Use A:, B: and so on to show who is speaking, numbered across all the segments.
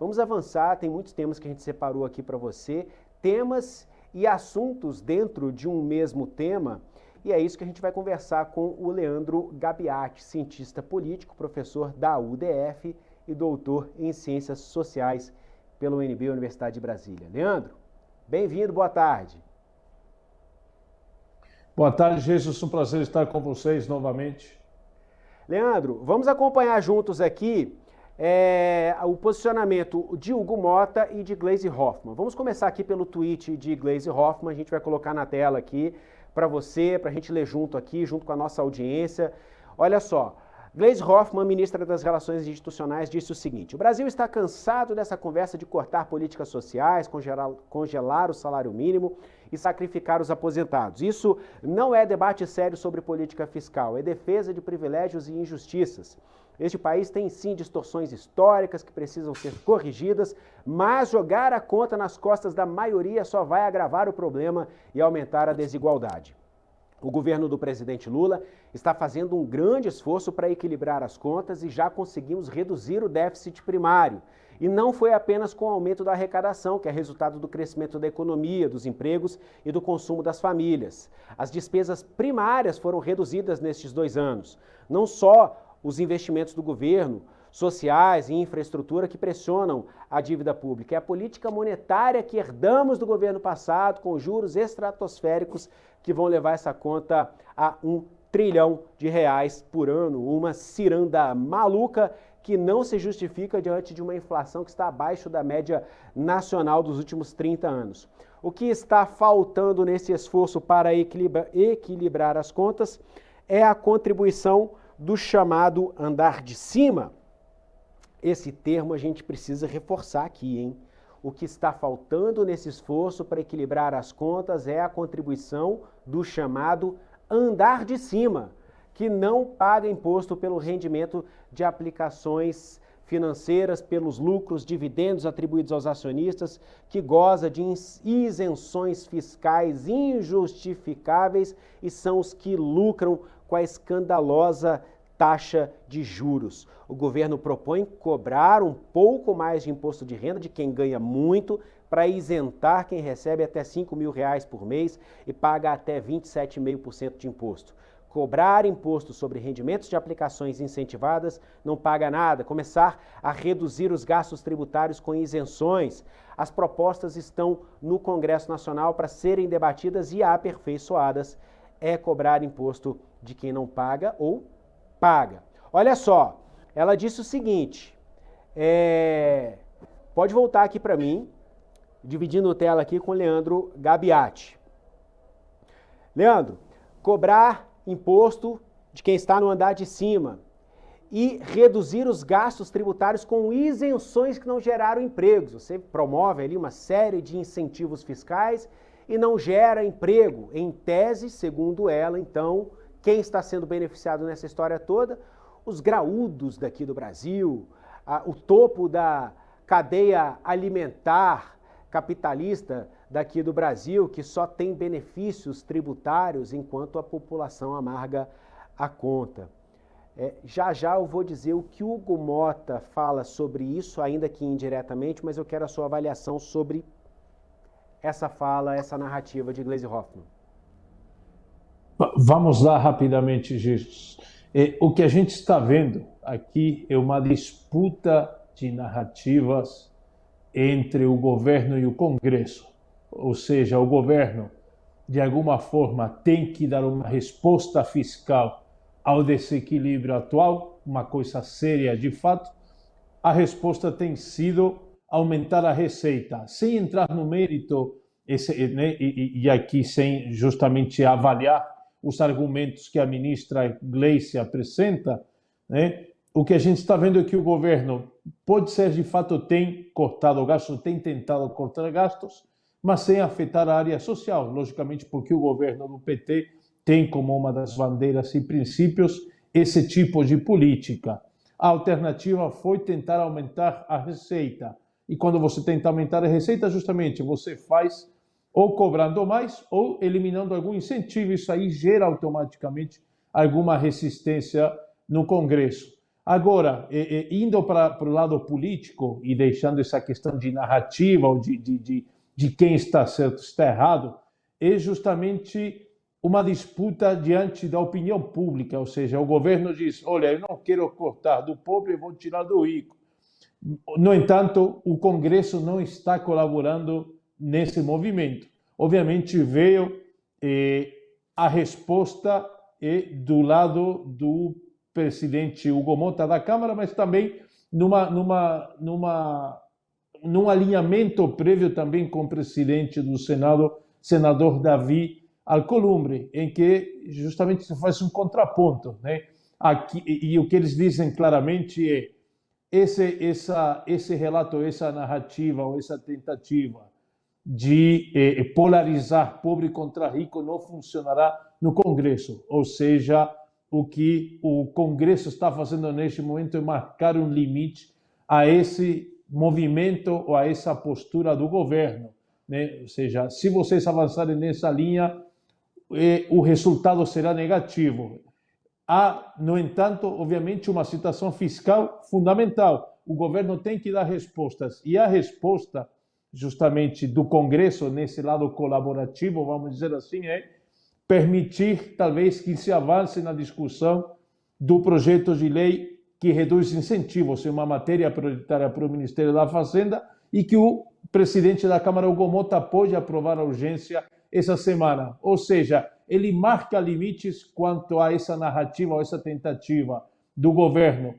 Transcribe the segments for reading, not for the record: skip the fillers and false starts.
A: Vamos avançar, tem muitos temas que a gente separou aqui para você, temas e assuntos dentro de um mesmo tema, e é isso que a gente vai conversar com o Leandro Gabiati, cientista político, professor da UDF e doutor em Ciências Sociais pela UNB, Universidade de Brasília. Leandro, bem-vindo, boa tarde.
B: Boa tarde, Jesus, um prazer estar com vocês novamente.
A: Leandro, vamos acompanhar juntos aqui o posicionamento de Hugo Mota e de Gleisi Hoffmann. Vamos começar aqui pelo tweet de Gleisi Hoffmann, a gente vai colocar na tela aqui para você, para a gente ler junto aqui, junto com a nossa audiência. Olha só, Gleisi Hoffmann, ministra das Relações Institucionais, disse o seguinte: o Brasil está cansado dessa conversa de cortar políticas sociais, congelar o salário mínimo e sacrificar os aposentados. Isso não é debate sério sobre política fiscal, é defesa de privilégios e injustiças. Este país tem sim distorções históricas que precisam ser corrigidas, mas jogar a conta nas costas da maioria só vai agravar o problema e aumentar a desigualdade. O governo do presidente Lula está fazendo um grande esforço para equilibrar as contas e já conseguimos reduzir o déficit primário. E não foi apenas com o aumento da arrecadação, que é resultado do crescimento da economia, dos empregos e do consumo das famílias. As despesas primárias foram reduzidas nestes 2 anos. Não só os investimentos do governo, sociais e infraestrutura que pressionam a dívida pública. É a política monetária que herdamos do governo passado, com juros estratosféricos, que vão levar essa conta a R$ 1 trilhão por ano. Uma ciranda maluca que não se justifica diante de uma inflação que está abaixo da média nacional dos últimos 30 anos. O que está faltando nesse esforço para equilibrar as contas é a contribuição do chamado andar de cima. Esse termo a gente precisa reforçar aqui, hein? O que está faltando nesse esforço para equilibrar as contas é a contribuição do chamado andar de cima, que não paga imposto pelo rendimento de aplicações financeiras, pelos lucros, dividendos atribuídos aos acionistas, que goza de isenções fiscais injustificáveis e são os que lucram com a escandalosa taxa de juros. O governo propõe cobrar um pouco mais de imposto de renda de quem ganha muito para isentar quem recebe até R$ 5.000 por mês e paga até 27,5% de imposto. Cobrar imposto sobre rendimentos de aplicações incentivadas não paga nada. Começar a reduzir os gastos tributários com isenções. As propostas estão no Congresso Nacional para serem debatidas e aperfeiçoadas. É cobrar imposto de quem não paga ou paga. Olha só, ela disse o seguinte, pode voltar aqui para mim, dividindo a tela aqui com o Leandro Gabiati. Leandro, cobrar imposto de quem está no andar de cima e reduzir os gastos tributários com isenções que não geraram empregos. Você promove ali uma série de incentivos fiscais e não gera emprego. Em tese, segundo ela, então, quem está sendo beneficiado nessa história toda? Os graúdos daqui do Brasil, o topo da cadeia alimentar capitalista daqui do Brasil, que só tem benefícios tributários enquanto a população amarga a conta. Já eu vou dizer o que o Hugo Mota fala sobre isso, ainda que indiretamente, mas eu quero a sua avaliação sobre essa fala, essa narrativa de Gleisi Hoffmann.
B: Vamos lá rapidamente, Jesus. O que a gente está vendo aqui é uma disputa de narrativas entre o governo e o Congresso. Ou seja, o governo, de alguma forma, tem que dar uma resposta fiscal ao desequilíbrio atual, uma coisa séria de fato. A resposta tem sido aumentar a receita, sem entrar no mérito e aqui sem justamente avaliar os argumentos que a ministra Gleisi apresenta, né? O que a gente está vendo é que o governo pode ser, de fato, tem cortado gastos, tem tentado cortar gastos, mas sem afetar a área social, logicamente porque o governo do PT tem como uma das bandeiras e princípios esse tipo de política. A alternativa foi tentar aumentar a receita. E quando você tenta aumentar a receita, justamente você faz ou cobrando mais ou eliminando algum incentivo. Isso aí gera automaticamente alguma resistência no Congresso. Agora, indo para o lado político e deixando essa questão de narrativa ou de quem está certo e está errado, é justamente uma disputa diante da opinião pública, ou seja, o governo diz, olha, eu não quero cortar do pobre, eu vou tirar do rico. No entanto, o Congresso não está colaborando nesse movimento. Obviamente, veio a resposta do lado do presidente Hugo Mota da Câmara, mas também num alinhamento prévio também com o presidente do Senado, senador Davi Alcolumbre, em que justamente se faz um contraponto, né? Aqui, e o que eles dizem claramente é esse relato, essa narrativa ou essa tentativa de polarizar pobre contra rico não funcionará no Congresso. Ou seja, o que o Congresso está fazendo neste momento é marcar um limite a esse movimento ou a essa postura do governo, né? Ou seja, se vocês avançarem nessa linha, o resultado será negativo. Há, no entanto, obviamente, uma situação fiscal fundamental. O governo tem que dar respostas. E a resposta, justamente, do Congresso, nesse lado colaborativo, vamos dizer assim, é permitir, talvez, que se avance na discussão do projeto de lei que reduz incentivos, é uma matéria prioritária para o Ministério da Fazenda e que o presidente da Câmara, Hugo Mota, pode aprovar a urgência essa semana. Ou seja, ele marca limites quanto a essa narrativa, ou essa tentativa do governo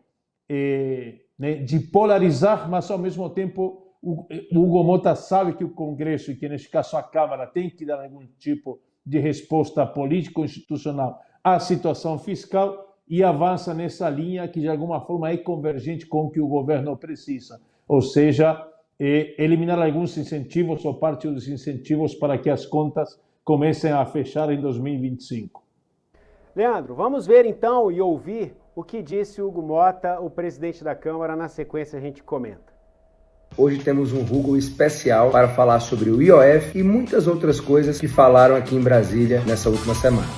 B: de polarizar, mas ao mesmo tempo o Hugo Mota sabe que o Congresso, e que neste caso a Câmara, tem que dar algum tipo de resposta político-institucional à situação fiscal e avança nessa linha que de alguma forma é convergente com o que o governo precisa. Ou seja, eliminar alguns incentivos ou parte dos incentivos para que as contas comecem a fechar em 2025.
A: Leandro, vamos ver então e ouvir o que disse Hugo Mota, o presidente da Câmara. Na sequência a gente comenta.
C: Hoje temos um Google especial para falar sobre o IOF e muitas outras coisas que falaram aqui em Brasília nessa última semana.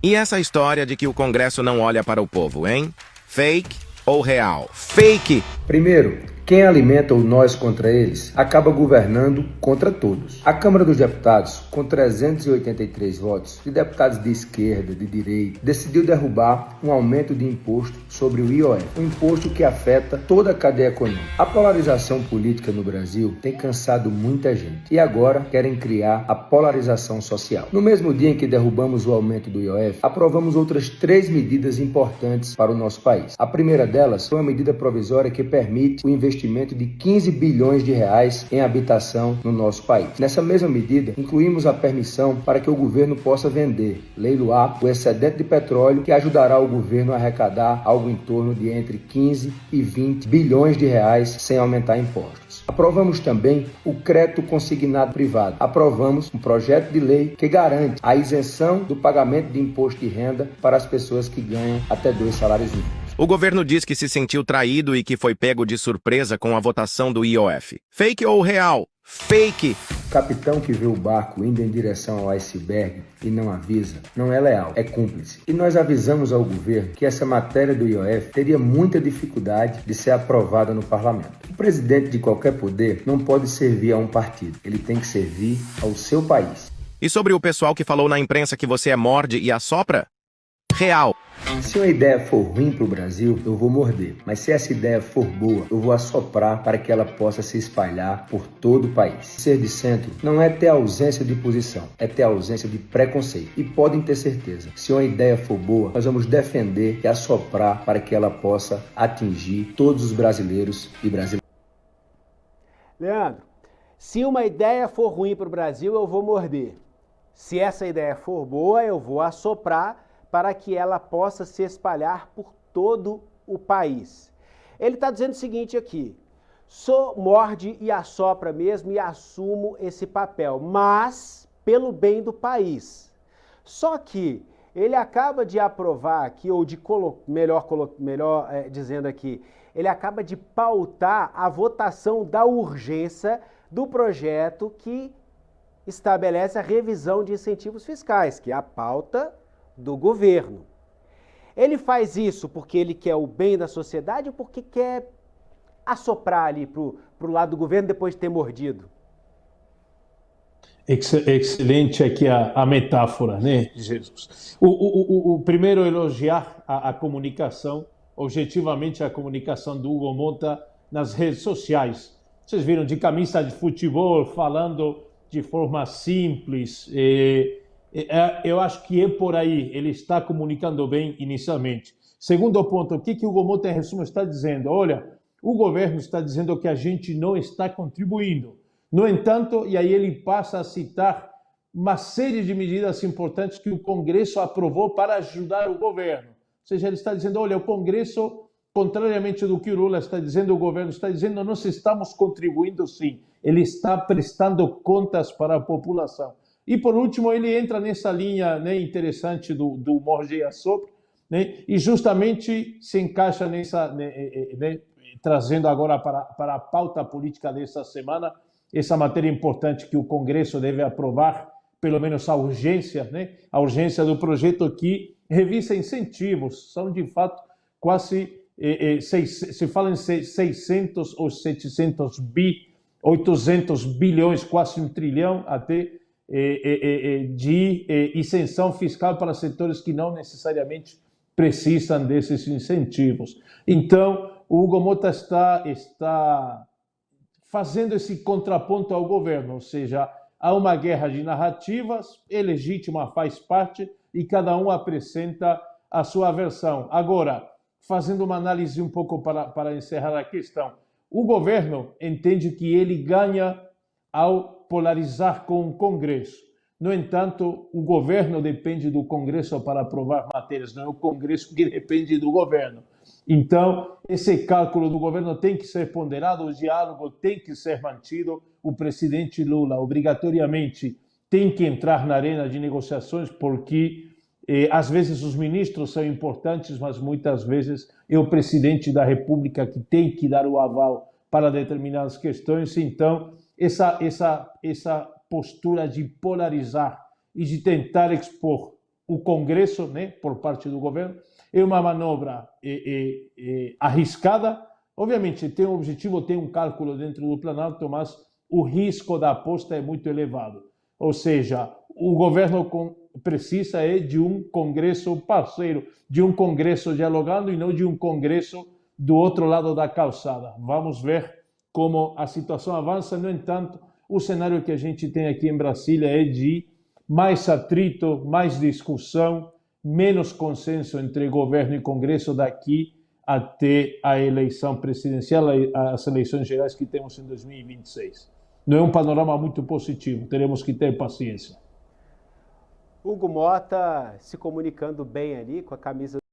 D: E essa história de que o Congresso não olha para o povo, hein? Fake ou real? Fake!
C: Primeiro, quem alimenta o nós contra eles acaba governando contra todos. A Câmara dos Deputados, com 383 votos, de deputados de esquerda, de direita, decidiu derrubar um aumento de imposto sobre o IOF, um imposto que afeta toda a cadeia econômica. A polarização política no Brasil tem cansado muita gente e agora querem criar a polarização social. No mesmo dia em que derrubamos o aumento do IOF, aprovamos outras 3 medidas importantes para o nosso país. A primeira delas foi uma medida provisória que permite o investimento de 15 bilhões de reais em habitação no nosso país. Nessa mesma medida, incluímos a permissão para que o governo possa vender, leiloar o excedente de petróleo, que ajudará o governo a arrecadar algo em torno de entre 15 e 20 bilhões de reais sem aumentar impostos. Aprovamos também o crédito consignado privado. Aprovamos um projeto de lei que garante a isenção do pagamento de imposto de renda para as pessoas que ganham até 2 salários mínimos.
D: O governo diz que se sentiu traído e que foi pego de surpresa com a votação do IOF. Fake ou real? Fake!
C: O capitão que vê o barco indo em direção ao iceberg e não avisa, não é leal, é cúmplice. E nós avisamos ao governo que essa matéria do IOF teria muita dificuldade de ser aprovada no parlamento. O presidente de qualquer poder não pode servir a um partido, ele tem que servir ao seu país.
D: E sobre o pessoal que falou na imprensa que você morde e assopra? Real.
C: Se uma ideia for ruim para o Brasil, eu vou morder. Mas se essa ideia for boa, eu vou assoprar para que ela possa se espalhar por todo o país. Ser de centro não é ter ausência de posição, é ter ausência de preconceito. E podem ter certeza, se uma ideia for boa, nós vamos defender e assoprar para que ela possa atingir todos os brasileiros e brasileiras.
A: Leandro, se uma ideia for ruim para o Brasil, eu vou morder. Se essa ideia for boa, eu vou assoprar para que ela possa se espalhar por todo o país. Ele está dizendo o seguinte aqui: morde e assopra mesmo e assumo esse papel, mas pelo bem do país. Só que ele acaba de aprovar aqui, ou de dizendo aqui, ele acaba de pautar a votação da urgência do projeto que estabelece a revisão de incentivos fiscais, que é a pauta do governo. Ele faz isso porque ele quer o bem da sociedade ou porque quer assoprar ali pro lado do governo depois de ter mordido?
B: Excelente aqui a metáfora, né, Jesus? Primeiro, elogiar a comunicação, objetivamente a comunicação do Hugo Mota nas redes sociais. Vocês viram de camisa de futebol, falando de forma simples. Eu acho que é por aí, ele está comunicando bem inicialmente. Segundo ponto, o que o Hugo Mota, em resumo, está dizendo? Olha, o governo está dizendo que a gente não está contribuindo. No entanto, e aí ele passa a citar uma série de medidas importantes que o Congresso aprovou para ajudar o governo. Ou seja, ele está dizendo, olha, o Congresso, contrariamente do que o Lula está dizendo, o governo está dizendo, nós estamos contribuindo sim. Ele está prestando contas para a população. E, por último, ele entra nessa linha, né, interessante do morde e assopra, né, e justamente se encaixa nessa, né, trazendo agora para a pauta política dessa semana, essa matéria importante que o Congresso deve aprovar, pelo menos a urgência, né? A urgência do projeto que revisa incentivos, são de fato quase, se fala em 600 ou 700 800 bilhões, quase 1 trilhão até, de isenção fiscal para setores que não necessariamente precisam desses incentivos. Então, o Hugo Mota está fazendo esse contraponto ao governo, ou seja, há uma guerra de narrativas, é legítima, faz parte, e cada um apresenta a sua versão. Agora, fazendo uma análise um pouco para encerrar a questão, o governo entende que ele ganha ao polarizar com o Congresso. No entanto, o governo depende do Congresso para aprovar matérias, não é o Congresso que depende do governo. Então, esse cálculo do governo tem que ser ponderado, o diálogo tem que ser mantido, o presidente Lula obrigatoriamente tem que entrar na arena de negociações, porque às vezes os ministros são importantes, mas muitas vezes é o presidente da República que tem que dar o aval para determinadas questões. Então, essa postura de polarizar e de tentar expor o Congresso, né, por parte do governo, é uma manobra arriscada. Obviamente, tem um objetivo, tem um cálculo dentro do Planalto, mas o risco da aposta é muito elevado. Ou seja, o governo precisa de um Congresso parceiro, de um Congresso dialogando e não de um Congresso do outro lado da calçada. Vamos ver como a situação avança. No entanto, o cenário que a gente tem aqui em Brasília é de mais atrito, mais discussão, menos consenso entre governo e Congresso daqui até a eleição presidencial, as eleições gerais que temos em 2026. Não é um panorama muito positivo, teremos que ter paciência.
A: Hugo Mota se comunicando bem ali com a camisa